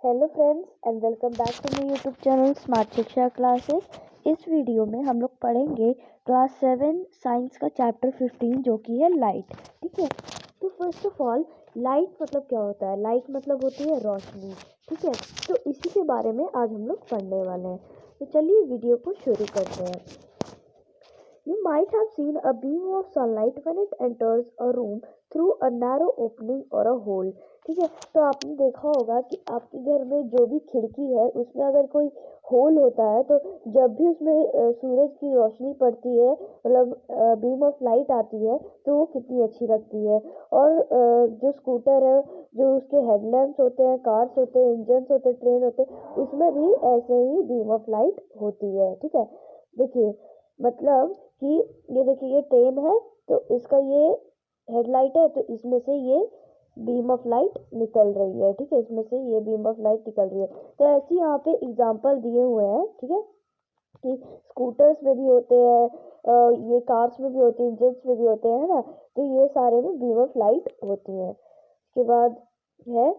Hello friends and welcome back to my YouTube channel smart Shiksha classes. इस video में हम लोग पढ़ेंगे क्लास 7 साइंस का चैप्टर 15 जो कि है लाइट। ठीक है, तो फर्स्ट ऑफ ऑल लाइट मतलब क्या होता है। लाइट मतलब होती है रोशनी। ठीक है, तो इसी के बारे में आज हम लोग पढ़ने वाले हैं। तो चलिए वीडियो को शुरू करते हैं। You might have seen a beam of sunlight when it enters a room through a narrow opening or a hole। ठीक है, तो आपने देखा होगा कि आपके घर में जो भी खिड़की है उसमें अगर कोई होल होता है तो जब भी उसमें सूरज की रोशनी पड़ती है, मतलब बीम ऑफ लाइट आती है, तो वो कितनी अच्छी लगती है। और जो स्कूटर है, जो उसके हेडलैम्प्स होते हैं, कार्स होते हैं, इंजन्स होते हैं, ट्रेन होते हैं, उसमें भी ऐसे ही बीम ऑफ लाइट होती है। ठीक है, देखिए मतलब कि ये देखिए ये ट्रेन है, तो इसका ये हेडलाइट है, तो इसमें से ये बीम ऑफ लाइट निकल रही है। ठीक है, इसमें से ये बीम ऑफ लाइट निकल रही है। तो ऐसे यहाँ पे एग्जांपल दिए हुए हैं। ठीक है, कि स्कूटर्स में भी होते हैं, ये कार्स में भी होते हैं, इंजन्स में भी होते हैं ना, तो ये सारे में बीम ऑफ लाइट होती है। उसके बाद है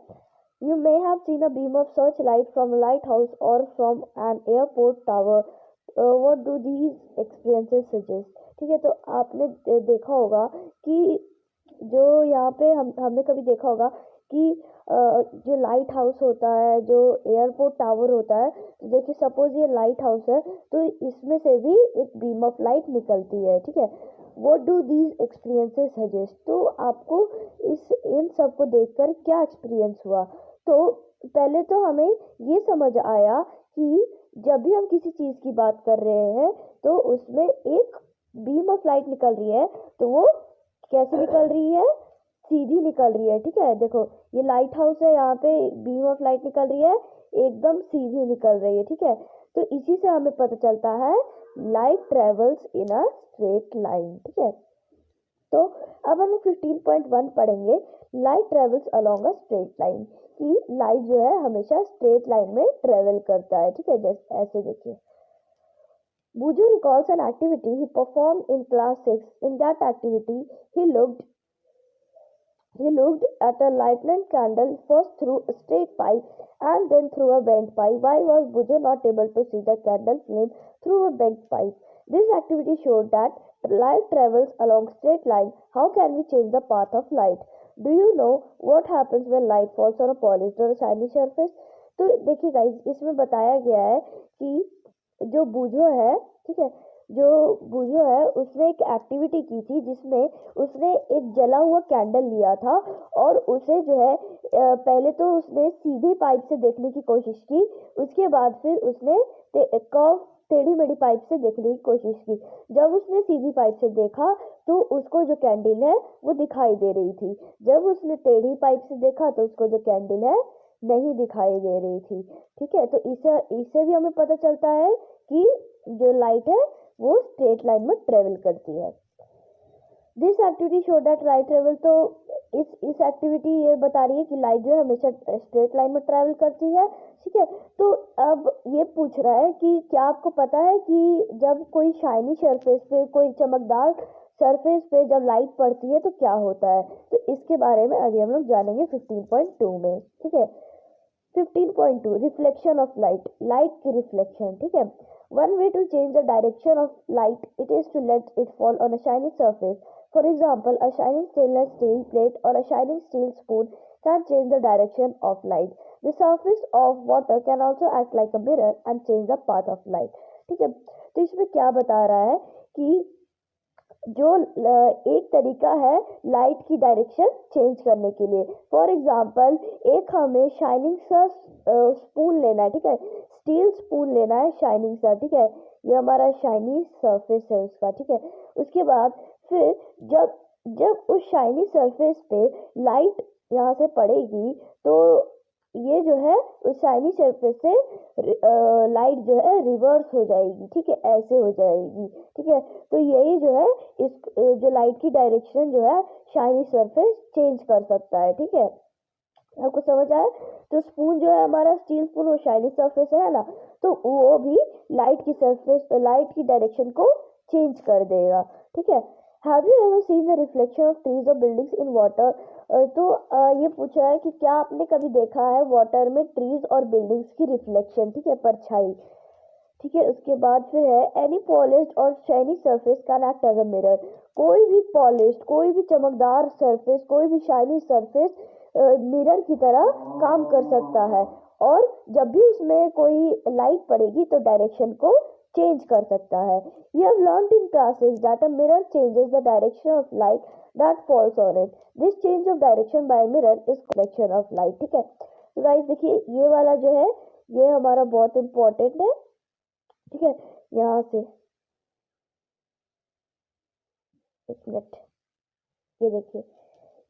you may have seen a beam of searchlight from a lighthouse और from an airport tower. What do these experiences suggest. ठीक है, तो आपने देखा होगा कि जो यहाँ पे हमने कभी देखा होगा कि जो लाइट हाउस होता है, जो एयरपोर्ट टावर होता है, तो देखिए सपोज ये लाइट हाउस है, तो इसमें से भी एक बीम ऑफ लाइट निकलती है। ठीक है, what do these experiences suggest. तो आपको इन सब को देखकर क्या एक्सपीरियंस हुआ। तो पहले तो हमें ये समझ आया कि जब भी हम किसी चीज की बात कर रहे हैं तो उसमें एक बीम ऑफ लाइट निकल रही है, तो वो कैसे निकल रही है, सीधी निकल रही है। ठीक है, देखो ये लाइट हाउस है, यहाँ पे बीम ऑफ लाइट निकल रही है, एकदम सीधी निकल रही है। ठीक है, तो इसी से हमें पता चलता है light travels in a straight line. ठीक है, तो अब हम 15.1 पढ़ेंगे, light travels along a straight line. कि लाइट जो है हमेशा स्ट्रेट लाइन में ट्रेवल करता है। ठीक है, जैसे ऐसे देखिए Buju recalls an activity he performed in class 6. In that activity, he looked at a lighted candle first through a straight pipe and then through a bent pipe. Why was Buju not able to see the candle flame through a bent pipe? This activity showed that light travels along straight line. How can we change the path of light? Do you know what happens when light falls on a polished or a shiny surface? तो देखिए guys, इसमें बताया गया है कि जो बूझो है, ठीक है, जो बूझो है उसने एक एक्टिविटी की थी जिसमें उसने एक जला हुआ कैंडल लिया था और उसे जो है पहले तो उसने सीधी पाइप से देखने की कोशिश की, उसके बाद फिर उसने टेढ़ी मेढ़ी पाइप से देखने की कोशिश की। जब उसने सीधी पाइप से देखा तो उसको जो कैंडल है वो दिखाई दे रही थी, जब उसने टेढ़ी पाइप से देखा तो उसको जो कैंडल है नहीं दिखाई दे रही थी। ठीक है, तो इससे भी हमें पता चलता है कि जो लाइट है वो स्ट्रेट लाइन में ट्रेवल करती है। This activity show that light travel, तो इस एक्टिविटी ये बता रही है कि लाइट जो है हमेशा स्ट्रेट लाइन में ट्रेवल करती है। ठीक है, तो अब ये पूछ रहा है कि क्या आपको पता है कि जब कोई शाइनी सरफेस पे, कोई चमकदार सरफेस पे जब लाइट पड़ती है तो क्या होता है। तो इसके बारे में अभी हम लोग जानेंगे 15.2 में। ठीक है, 15.2 रिफ्लेक्शन ऑफ लाइट, लाइट की रिफ्लेक्शन। ठीक है, one way to change the direction of light it is to let it fall on a shiny surface. For example, a shining stainless steel plate or a shining steel spoon can change the direction of light. The surface of water can also act like a mirror and change the path of light. ठीक है, तो इसमें क्या बता रहा है कि जो एक तरीका है लाइट की डायरेक्शन चेंज करने के लिए। फॉर एग्जाम्पल, एक हमें शाइनिंग सा स्पून लेना है। ठीक है, स्टील स्पून लेना है शाइनिंग सा। ठीक है, ये हमारा शाइनी सरफेस है उसका। ठीक है, उसके बाद फिर जब जब उस शाइनी सरफेस पे लाइट यहाँ से पड़ेगी तो ये जो है उस शाइनी सरफेस से लाइट जो है रिवर्स हो जाएगी। ठीक है, ऐसे हो जाएगी। ठीक है, तो यही जो है इस जो लाइट की डायरेक्शन जो है शाइनी सरफेस चेंज कर सकता है। ठीक है, आपको समझ आया। तो स्पून जो है हमारा स्टील स्पून, वो शाइनी सरफेस है ना, तो वो भी लाइट की सरफेस, लाइट की डायरेक्शन को चेंज कर देगा। ठीक है, have you ever seen the reflection of trees और बिल्डिंग्स इन वाटर। ये पूछा है कि क्या आपने कभी देखा है वाटर में ट्रीज और बिल्डिंग्स की रिफ्लेक्शन, ठीक है, परछाई, ठीक है। उसके बाद फिर है एनी पॉलिश्ड और shiny surface can act as a mirror. कोई भी पॉलिश्ड, कोई भी चमकदार सरफेस, कोई भी शाइनी सरफेस मिरर की तरह काम कर सकता है, और जब भी उसमें कोई लाइट पड़ेगी तो डायरेक्शन को चेंज कर सकता है। You have learned in classes that a mirror changes the direction of light that falls on it. This change of direction by a mirror is reflection of light, ठीक है। तो guys देखिए ये वाला जो है ये हमारा बहुत इंपॉर्टेंट है, ठीक है। यहाँ से एक मिनट, ये देखिए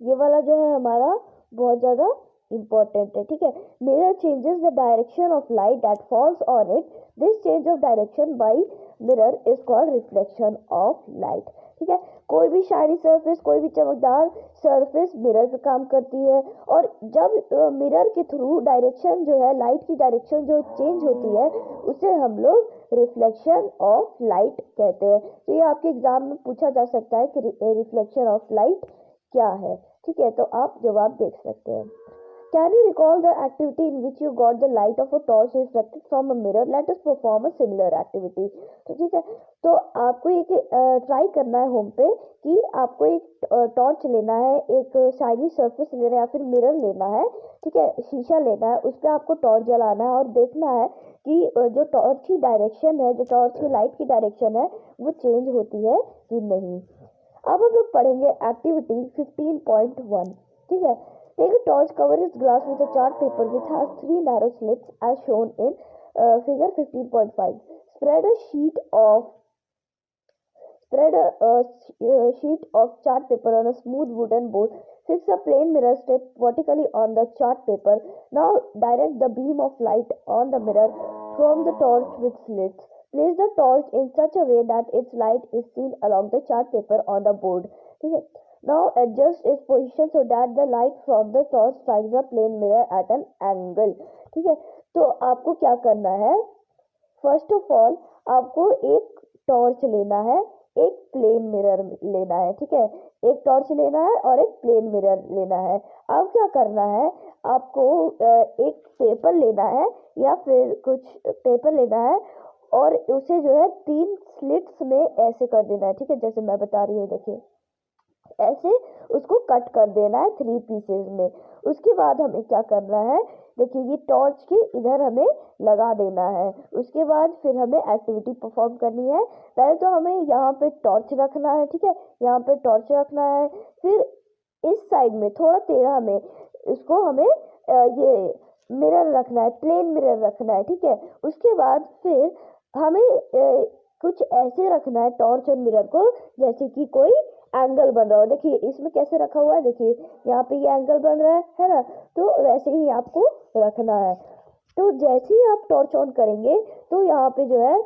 ये वाला जो है हमारा बहुत ज़्यादा इम्पोर्टेंट है, ठीक है। Mirror changes the direction of light that falls on it. This change of direction by mirror is called reflection of light, ठीक है। कोई भी शाइनी सरफेस, कोई भी चमकदार सरफेस मिरर पे काम करती है, और जब मिरर के थ्रू डायरेक्शन जो है लाइट की डायरेक्शन जो चेंज होती है उसे हम लोग रिफ्लेक्शन ऑफ लाइट कहते हैं। तो ये आपके एग्जाम में पूछा जा सकता है कि रिफ्लेक्शन ऑफ लाइट क्या है, ठीक है। तो आप जवाब देख सकते हैं। Can you recall the activity in which you got the light of a torch reflected from a mirror, let us perform a similar activity. तो ठीक है, तो आपको एक ट्राई करना है होम पे कि आपको एक टॉर्च लेना है, एक शाइनी सरफेस लेना है या फिर मिरर लेना है, ठीक है, शीशा लेना है, उस पर आपको टॉर्च जलाना है और देखना है कि जो टॉर्च की डायरेक्शन है, जो टॉर्च की लाइट की डायरेक्शन है वो चेंज होती है कि नहीं। अब हम लोग पढ़ेंगे एक्टिविटी 15.1, ठीक है। Take a torch, cover its glass with a chart paper which has 3 narrow slits as shown in figure 15.5. Spread a sheet of sheet of chart paper on a smooth wooden board. Fix a plain mirror strip vertically on the chart paper. Now direct the beam of light on the mirror from the torch with slits. Place the torch in such a way that its light is seen along the chart paper on the board. ठीक है। Now adjust its position so that the light from the torch strikes the plane mirror at an angle, ठीक है। तो आपको क्या करना है, first of all आपको एक टॉर्च लेना है, एक प्लेन मिरर लेना है, ठीक है। एक टॉर्च लेना है और एक प्लेन मिरर लेना है। अब क्या करना है, आपको एक पेपर लेना है या फिर कुछ पेपर लेना है और उसे जो है 3 स्लिट्स में ऐसे कर देना है, ठीक है, जैसे मैं बता रही हूँ, देखिए ऐसे उसको कट कर देना है 3 पीसेस में। उसके बाद हमें क्या करना है, देखिए ये टॉर्च के इधर हमें लगा देना है। उसके बाद फिर हमें एक्टिविटी परफॉर्म करनी है। पहले तो हमें यहाँ पे टॉर्च रखना है, ठीक है, यहाँ पे टॉर्च रखना है। फिर इस साइड में थोड़ा टेढ़ा में इसको हमें ये मिरर रखना है, प्लेन मिरर रखना है, ठीक है। उसके बाद फिर हमें कुछ ऐसे रखना है टॉर्च और मिरर को जैसे कि कोई एंगल बन रहा हो। देखिए इसमें कैसे रखा हुआ है, देखिए यहाँ पे ये एंगल बन रहा है ना, तो वैसे ही आपको रखना है। तो जैसे ही आप टॉर्च ऑन करेंगे तो यहाँ पे जो है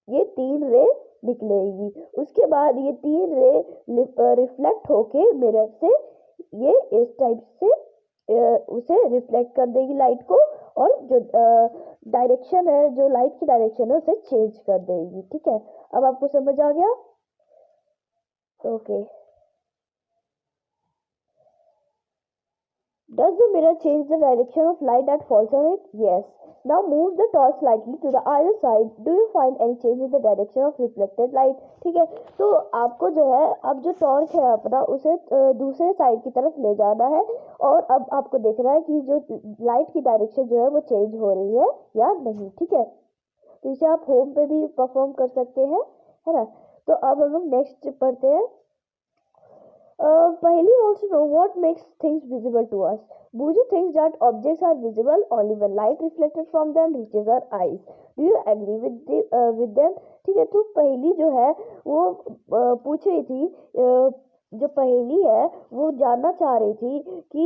ये 3 रे निकलेगी। उसके बाद ये 3 रे रिफ्लेक्ट होके मिरर से ये इस टाइप से उसे रिफ्लेक्ट कर देगी लाइट को, और जो डायरेक्शन है, जो लाइट की डायरेक्शन है उसे चेंज कर देगी, ठीक है। अब आपको समझ आ गया, okay. Does the mirror change the direction of light that falls on it? Yes. Now move the torch slightly to the other side. Do you find any change in the direction of reflected light? ठीक है, तो आपको जो है अब जो torch है अपना उसे दूसरे साइड की तरफ ले जाना है, और अब आपको देखना है कि जो लाइट की डायरेक्शन जो है वो चेंज हो रही है या नहीं, ठीक है। तो इसे आप होम पे भी परफॉर्म कर सकते हैं, है ना। तो अब हम लोग नेक्स्ट पढ़ते हैं। Paheli wants to know what makes things visible to us. Buju thinks that objects are visible only when light reflected from them reaches our eyes. Do you agree with them? ठीक है, तो पहेली जो है वो पूछ रही थी, जो पहेली है वो जानना चाह रही थी कि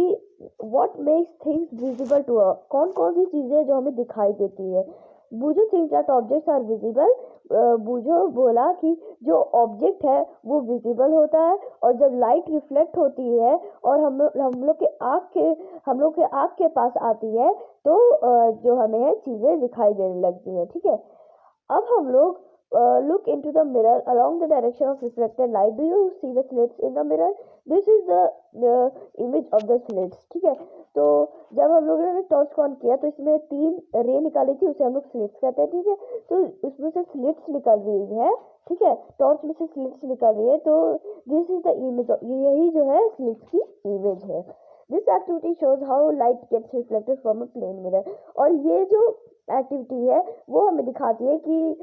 what makes things visible to us, कौन कौन सी चीजें जो हमें दिखाई देती है। Boojho thinks that objects are visible. Boojho बोला कि जो ऑब्जेक्ट है वो विजिबल होता है, और जब लाइट रिफ्लेक्ट होती है और हम लोग के आँख के पास आती है तो जो हमें चीज़ें दिखाई देने लगती हैं, ठीक है। अब हम लोग look into the mirror along the direction of reflected light. Do you see the slits in the mirror? This is the image of the slits. ठीक है, तो जब हम लोगों ने टॉर्च ऑन किया तो इसमें 3 रे निकाली थी, उसे हम लोग स्लिट्स कहते हैं। ठीक है, तो उसमें से स्लिट्स निकल रही है। ठीक है, टॉर्च में से स्लिट्स निकल रही है, तो दिस इज द इमेज, यही जो है स्लिट्स की इमेज है। This activity shows how light gets reflected from a plane mirror. और ये जो एक्टिविटी है वो हमें दिखाती है कि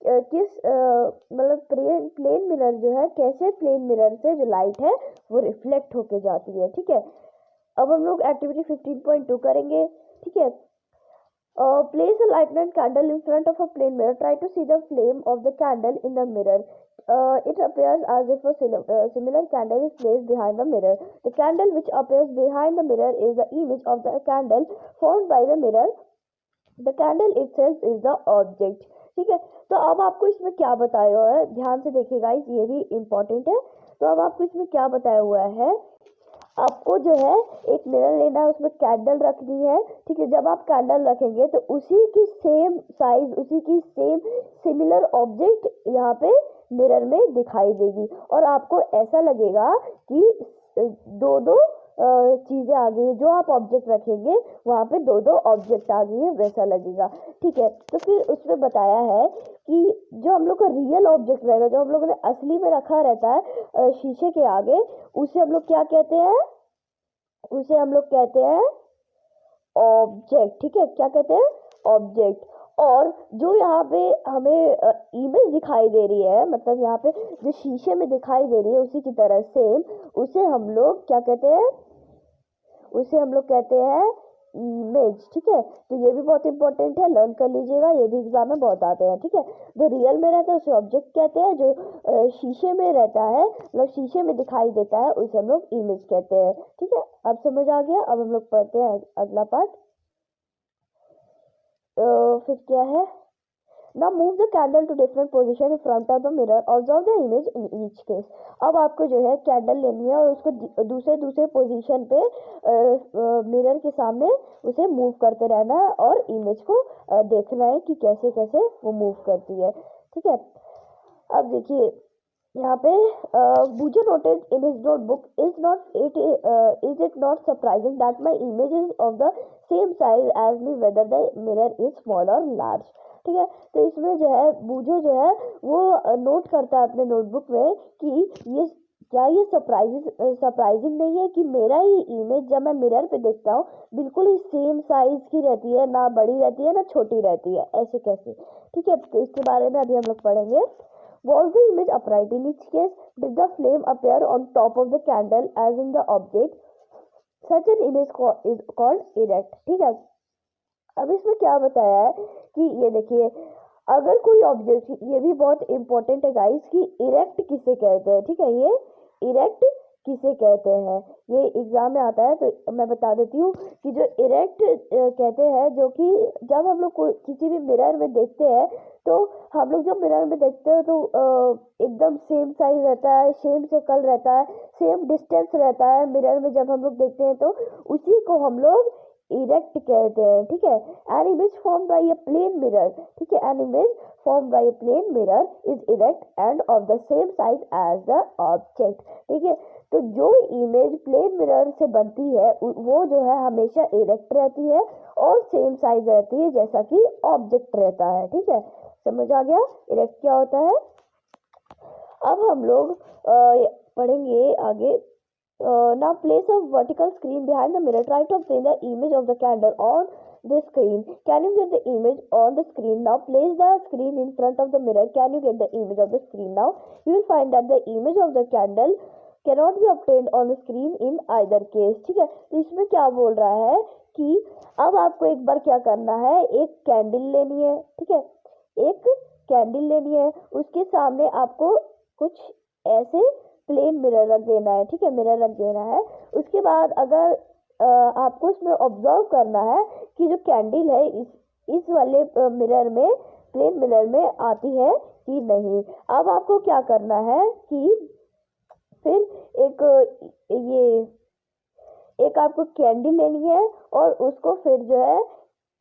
किस मतलब प्लेन मिरर जो है, कैसे प्लेन मिरर से जो लाइट है वो रिफ्लेक्ट होके जाती है। ठीक है, अब हम लोग एक्टिविटी 15.2 करेंगे। ठीक है, place a lighted candle in front of a plain mirror. Try to see the flame of the candle in the mirror. It appears as if a similar candle is placed behind the mirror. The candle which appears behind the mirror is the image of the candle formed by the mirror. The candle itself is the object. ठीक है, तो अब आपको इसमें क्या बताया हुआ है, ध्यान से देखिए गाइस, ये भी इम्पोर्टेंट है। तो अब आपको इसमें क्या बताया हुआ है, आपको जो है एक मिरर लेना है, उसमें कैंडल रखनी है। ठीक है, जब आप कैंडल रखेंगे तो उसी की सेम साइज, उसी की सेम सिमिलर ऑब्जेक्ट यहाँ पे मिरर में दिखाई देगी, और आपको ऐसा लगेगा कि दो दो चीजें आ गई, जो आप ऑब्जेक्ट रखेंगे वहां पे दो दो ऑब्जेक्ट आ गई है, वैसा लगेगा। ठीक है, तो फिर उसमें बताया है कि जो हम लोग का रियल ऑब्जेक्ट रहेगा, जो हम लोगों ने असली में रखा रहता है शीशे के आगे, उसे हम लोग क्या कहते हैं, उसे हम लोग कहते हैं ऑब्जेक्ट। ठीक है, क्या कहते हैं, ऑब्जेक्ट। और जो यहाँ पे हमें इमेज दिखाई दे रही है, मतलब यहाँ पे जो शीशे में दिखाई दे रही है उसी की तरह सेम, उसे हम लोग क्या कहते हैं, उसे हम लोग कहते हैं इमेज। ठीक है, तो ये भी बहुत इंपॉर्टेंट है, लर्न कर लीजिएगा, ये भी एग्जाम में बहुत आते हैं। ठीक है, जो रियल में रहता है उसे ऑब्जेक्ट कहते हैं, जो शीशे में रहता है, मतलब शीशे में दिखाई देता है, उसे हम लोग इमेज कहते हैं। ठीक है, अब समझ आ गया। अब हम लोग पढ़ते हैं अगला पार्ट। फिर क्या है, Now move the candle to different position in front of the mirror. Observe the image in each case. अब आपको जो है कैंडल लेनी है और उसको दूसरे दूसरे पोजीशन पे मिरर के सामने उसे मूव करते रहना है, और इमेज को देखना है कि कैसे कैसे वो मूव करती है। ठीक है, अब देखिए यहाँ पे Bujo noted in his notebook, is it not surprising that my image is of the same size as me whether the mirror is small or large। ठीक है, तो इसमें जो है बूझो जो है वो नोट करता है अपने नोटबुक में कि ये क्या ये सरप्राइजिंग नहीं है कि मेरा ही इमेज जब मैं मिरर पे देखता हूँ बिल्कुल ही सेम साइज की रहती है, ना बड़ी रहती है ना छोटी रहती है, ऐसे कैसे। ठीक है, तो इसके बारे में अभी हम लोग पढ़ेंगे। Was the image upright? In each case, did the flame appear on top of the candle as in the object? Such an image is called erect। ठीक है, अब इसमें क्या बताया है कि ये देखिए, अगर कोई ऑब्जेक्ट, ये भी बहुत इंपॉर्टेंट है गाइस कि इरेक्ट किसे कहते हैं। ठीक है, ये इरेक्ट किसे कहते हैं, ये एग्जाम में आता है, तो मैं बता देती हूँ कि जो इरेक्ट कहते हैं, जो कि जब हम लोग किसी भी मिरर में देखते हैं, तो हम लोग जब मिरर में देखते हैं तो एकदम सेम साइज रहता है, सेम शक्ल रहता है, सेम डिस्टेंस रहता है मिरर में, जब हम लोग देखते हैं तो उसी को हम लोग इरेक्ट कहते हैं। ठीक है, an image form by a plane mirror. ठीक है, an image form by a plane mirror is erect and of the same size as the object. ठीक है, तो जो इमेज प्लेन मिरर से बनती है वो जो है हमेशा इरेक्ट रहती है और सेम साइज रहती है जैसा कि ऑब्जेक्ट रहता है। ठीक है, समझ आ गया इरेक्ट क्या होता है। अब हम लोग पढ़ेंगे आगे। Now place a vertical screen behind the mirror. Try to obtain the image of the candle on the screen. Can you get the image on the screen now? Place the screen in front of the mirror. Can you get the image of the screen now? You will find that the image of the candle cannot be obtained on the screen in either case। ठीक है, तो इसमें क्या बोल रहा है कि अब आपको एक बार क्या करना है, एक कैंडल लेनी है। ठीक है, एक कैंडल लेनी है, उसके सामने आपको कुछ ऐसे प्लेन मिरर रख देना है। ठीक है, मिरर रख देना है। उसके बाद अगर आपको इसमें ऑब्जर्व करना है कि जो कैंडल है इस वाले मिरर में, प्लेन मिरर में आती है कि नहीं। अब आपको क्या करना है कि फिर एक आपको कैंडल लेनी है और उसको फिर जो है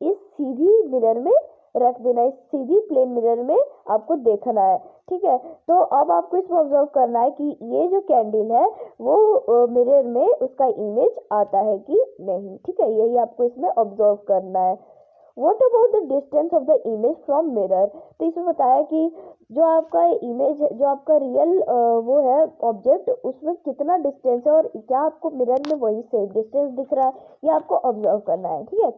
इस सीधी मिरर में रख देना है, इस सीधी प्लेन मिरर में आपको देखना है। ठीक है। तो अब आपको इसमें ऑब्जर्व करना है कि ये जो कैंडल है वो मिरर में उसका इमेज आता है कि नहीं, ठीक है, यही आपको इसमें ऑब्जर्व करना है। What about the distance of the image from mirror, तो इसमें बताया कि जो आपका इमेज है, जो आपका रियल वो है ऑब्जेक्ट, उसमें कितना डिस्टेंस है और क्या आपको मिरर में वही सेम डिस्टेंस दिख रहा है, ये आपको ऑब्जर्व करना है, ठीक है।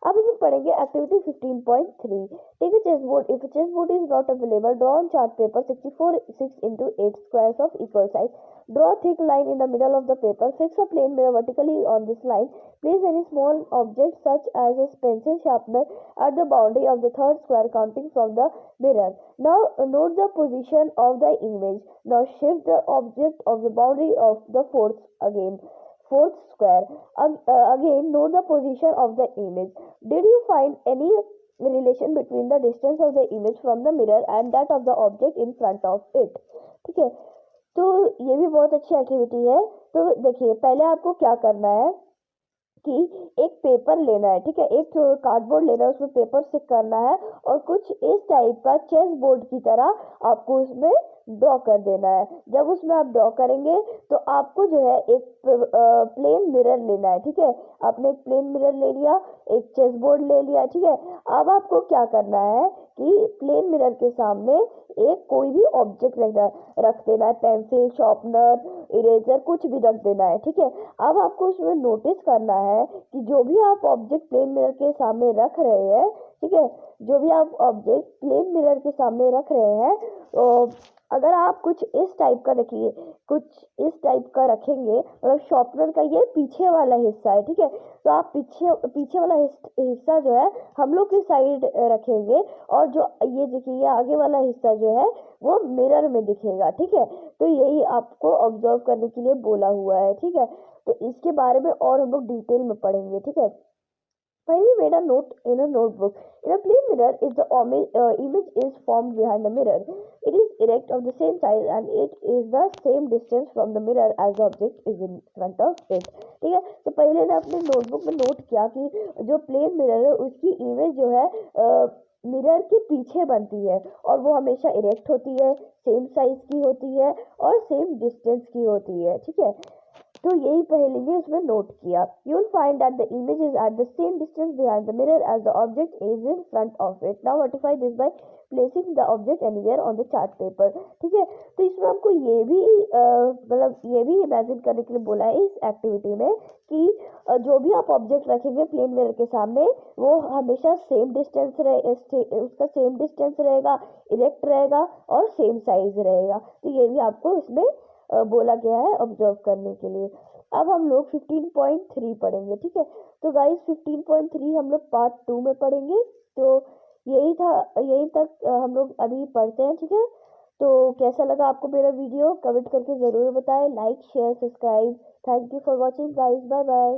अब हम पढ़ेंगे activity 15.3। Take a chess board, if chess board is not available draw on chart paper 64 6 into 8 squares of equal size. Draw a thick line in the middle of the paper. Fix a plane mirror vertically on this line. Place any small object such as a pencil sharpener at the boundary of the third square counting from the mirror. Now note the position of the image. Now shift the object of the boundary of the fourth square. Again note the position of the image. Did you find any relation between the distance of the image from the mirror and that of the object in front of it? ठीक है, तो ये भी बहुत अच्छी activity है। तो देखिए पहले आपको क्या करना है कि एक पेपर लेना है, ठीक है, एक कार्डबोर्ड लेना है, उसमें पेपर स्टिक करना है और कुछ इस टाइप का चेस बोर्ड की तरह आपको उसमें ड्रॉ कर देना है। जब उसमें आप ड्रॉ करेंगे तो आपको जो है एक प्लेन मिरर लेना है, ठीक है, आपने एक प्लेन मिरर ले लिया, एक चेस बोर्ड ले लिया, ठीक है। अब आपको क्या करना है कि प्लेन मिरर के सामने एक कोई भी ऑब्जेक्ट रख देना है, पेंसिल, शार्पनर, इरेजर, कुछ भी रख देना है, ठीक है। अब आपको उसमें नोटिस करना है कि जो भी आप ऑब्जेक्ट प्लेन मिरर के सामने रख रहे हैं, ठीक है, जो भी आप ऑब्जेक्ट प्लेन मिरर के सामने रख रहे हैं, तो अगर आप कुछ इस टाइप का देखिए, कुछ इस टाइप का रखेंगे, मतलब शार्पनर का ये पीछे वाला हिस्सा है, ठीक है, तो आप पीछे वाला हिस्सा जो है हम लोग की साइड रखेंगे और जो ये देखिए ये आगे वाला हिस्सा जो है वो मिरर में दिखेगा, ठीक है। तो यही आपको ऑब्जर्व करने के लिए बोला हुआ है, ठीक है। तो इसके बारे में और हम लोग डिटेल में पढ़ेंगे, ठीक है। Finally, made a note in a notebook. In a plane mirror, image is formed behind the mirror. It is erect of the same size and it is the same distance from the mirror as the object is in front of it. ठीक है, तो पहले ने अपने notebook में note किया कि जो प्लेन मिरर है उसकी इमेज जो है मिरर के पीछे बनती है और वो हमेशा इरेक्ट होती है, सेम साइज की होती है और सेम डिस्टेंस की होती है, ठीक है। तो यही पहले ने उसमें नोट किया। You will find that the image is at the same distance behind the mirror as the object is in front of it. Now verify this by placing the object anywhere on the chart paper, ठीक है। तो इसमें हमको ये भी मतलब ये भी इमेजिन करने के लिए बोला है इस एक्टिविटी में कि जो भी आप ऑब्जेक्ट रखेंगे प्लेन मिरर के सामने वो हमेशा सेम डिस्टेंस उसका सेम डिस्टेंस रहेगा, इरेक्ट रहेगा और सेम साइज रहेगा। तो ये भी आपको इसमें बोला गया है ऑब्जर्व करने के लिए। अब हम लोग 15.3 पढ़ेंगे, ठीक है। तो गाइस 15.3 हम लोग पार्ट 2 में पढ़ेंगे। तो यही तक हम लोग अभी पढ़ते हैं, ठीक है। तो कैसा लगा आपको मेरा वीडियो कमेंट करके ज़रूर बताएं, like share subscribe. Thank you for watching guys, bye bye.